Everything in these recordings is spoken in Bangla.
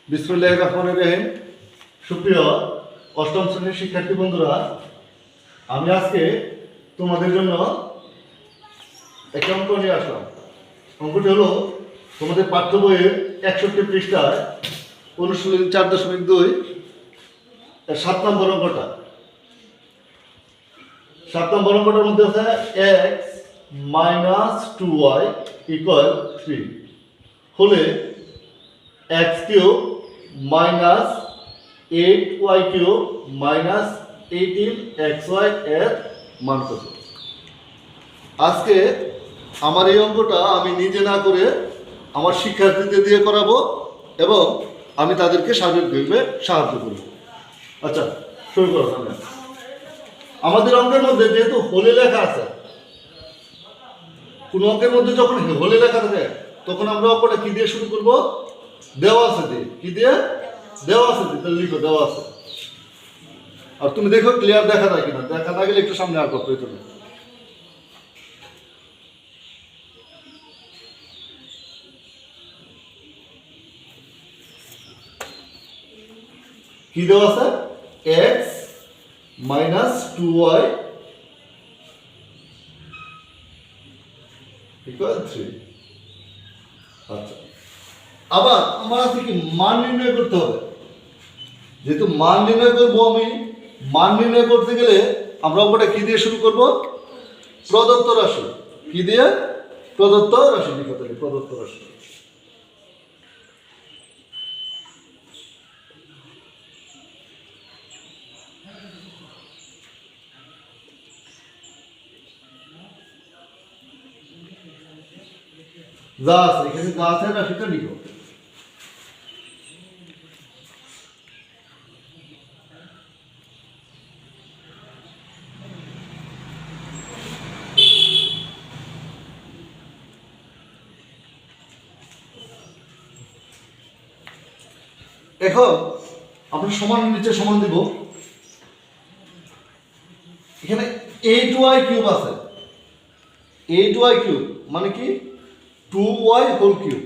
বিসমিল্লাহির রহমানির রহিম। সুপ্রিয় অষ্টম শ্রেণীর শিক্ষার্থী বন্ধুরা, আমি আজকে তোমাদের জন্য একটা অঙ্ক নিয়ে আসলাম। অঙ্কটি হলো তোমাদের পাঠ্য বইয়ের 61 পৃষ্ঠায় অনুশীলনী 4.2 7 নম্বর অঙ্কটা। 7 নম্বর অঙ্কটার মধ্যে আছে x - 2y = 3 হলে x cube minus 8y cube minus 18xy এর মান কত। আজকে আমার এই অঙ্কটা আমি নিজে না করে আমার শিক্ষার্থীদের দিয়ে করাবো এবং আমি তাদেরকে সার্বিকভাবে সাহায্য করব। আচ্ছা, শুরু করো সামনে। আমাদের অঙ্কের মধ্যে যেহেতু হোলে লেখা আছে, কোন অঙ্কের মধ্যে যখন হোলে লেখা থাকে তখন আমরা অঙ্কটা কি দিয়ে শুরু করব? দেওয়া আছে দিয়ে। কি দিয়ে? দেওয়া আছে দিয়ে। তাহলে লিখো দেওয়া আছে। আর তুমি দেখো ক্লিয়ার দেখা যায় কিনা। দেখা না গেলে একটু সামনে আঁকো প্রথমে। কি দেওয়া আছে? x - 2y = 3। আচ্ছা, আবার আমার আছে কি মান নির্ণয় করতে হবে। যেহেতু মান নির্ণয় করবো, আমি মান নির্ণয় করতে গেলে আমরা অঙ্কটা কি দিয়ে শুরু করব? প্রদত্ত রাশি। কি দিয়ে? প্রদত্ত রাশি লিখতে হবে। প্রদত্ত রাশি। যা আছে এখানে, যা আছে রাশিটা লিখো। এখন আমরা সমান নিচে সমান দিব। এখানে 8y কিউব আছে। 8y কিউব মানে কি? 2y whole cube.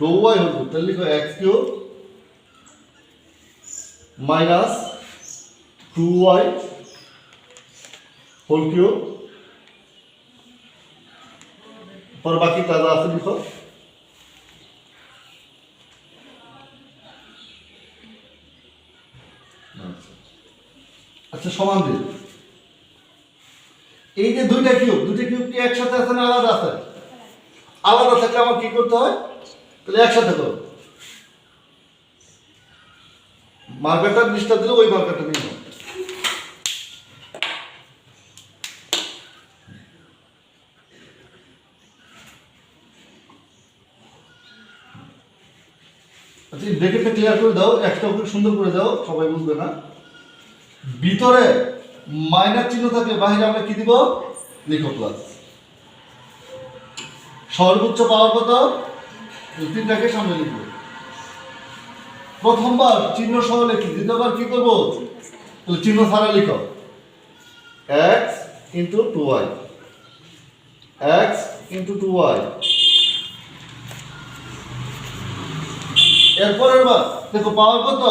2y whole cube. তাহলে লিখো x cube minus 2y whole cube. পর বাকি কাজ আছে লিখো। আচ্ছা, সমান দিন। এই যে দুইটা কিউব কি একসাথে আছে না আলাদা আছে? আলাদা থাকলে আমার কি করতে হয়? তাহলে একসাথে করো। মার্কারটা নিচটা দিলে ওই মার্কারটা নিয়ে নাও। আচ্ছা, ব্র্যাকেটটা ক্লিয়ার করে দাও। একটা খুব সুন্দর করে দাও, সবাই বুঝবে না। ভিতরে মাইনাস চিহ্ন থাকলে বাইরে আমরা কি দিব? লিখো প্লাস। সর্বোচ্চ পাওয়ার কত? তিনটাকে সামনে লিখবো। প্রথমবার চিহ্ন সহ লিখি, দ্বিতীয়বার কি করবো? চিহ্ন ছাড়া লিখো। x * 2y, x * 2y। এরপরের বার দেখো পাওয়ার কত?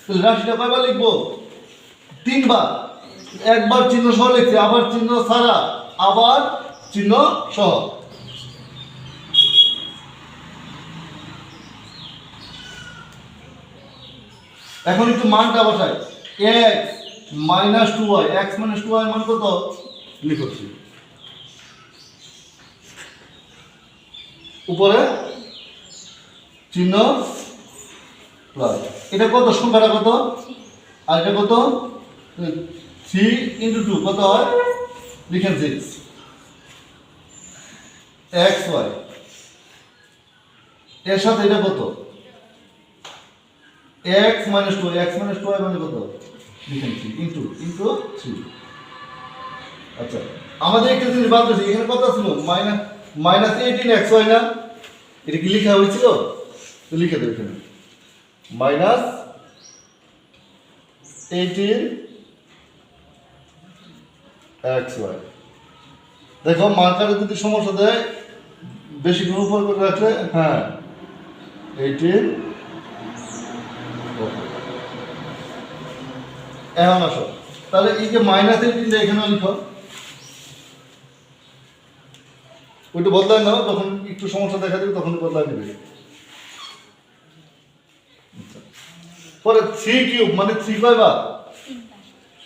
তাহলে রাশিটা কয়বার লিখবো? 3 বার। একবার চিহ্ন সহ লিখছি, আবার চিহ্ন ছাড়া, আবার চিহ্ন সহ। এখন একটু মানটা বসাই। x - 2y, x - 2y মান কত? লিখছি। উপরে চিহ্ন প্লাস। এটা কত? সংখ্যাটা কত? আর এটা কত? 3 × 2 কত হয়? লিখেন 6 xy। এর সাথে এটা কত? x - 2y, x - 2y মানে কত? লিখেন 3 × 3। আচ্ছা, আমাদের একটা জিনিস বাদ দিয়েছি। এখানে কত ছিল? -18xy না? এটা কি লেখা হয়েছিল? তো লিখে দেব এখানে -18xy। দেখো মার্কারে যদি সমস্যা দেয়, বেশি উপর করে রাখলে, হ্যাঁ 18 এখন আসো, তাহলে এই যে মাইনাস 18টা এখানে লিখো, ওইটা বদলায় নাও, যখন একটু সমস্যা দেখা দেবে তখন বদলায় নেবে। পরে 3 কিউব মানে 3 কয়বার?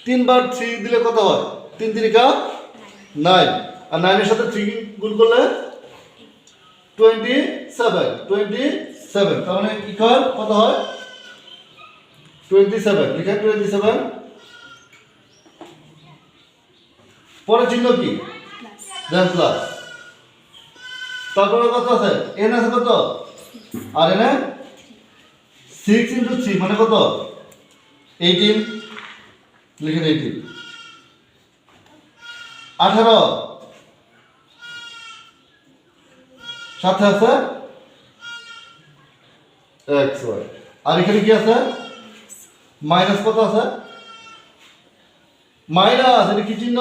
3 বার 3 দিলে কত হয়? 3 3 9, আর 9 এর সাথে 3 গুণ করলে 27, তার মানে ইকুয়াল কত হয়? 27, লিখে 27। পরে চিহ্ন কি? দেন প্লাস, তারপরে কত আছে? n আছে কত? আর এনে 6 × 3 মানে কত? 18, লিখেন 18। 18 সাথে আছে xy, আর এখানে কি আছে? মাইনাস কত আছে? মাইনাস, এটা কি চিহ্ন?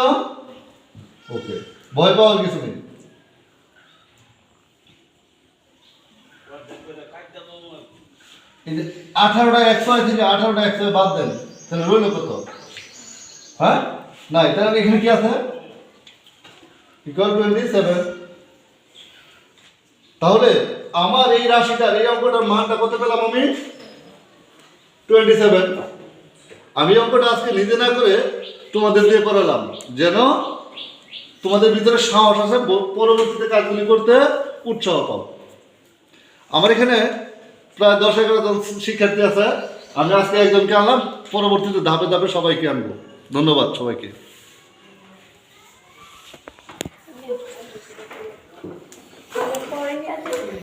ওকে, ভয় পাওয়ার কিছু নেই। এই যে 18টা xy থেকে 18টা xy বাদ দেন, তাহলে রইল কত? হ্যাঁ, নাই, তাহলে এখানে কি আছে? ইকুয়াল 27। তাহলে আমার এই রাশিটার, এই অঙ্কটার মানটা কত পেলাম আমি? 27। আমি অঙ্কটা আজকে নিজে না করে তোমাদের দিয়ে করালাম, যেন তোমাদের ভিতরে সাহস আছে পরবর্তীতে কাজগুলি করতে উৎসাহ পাও। আমার এখানে প্রায় 10-11 জন শিক্ষার্থী আছে, আমি আজকে একজনকে আনলাম, পরবর্তীতে ধাপে ধাপে সবাইকে আনবো। ধন্যবাদ সবাইকে।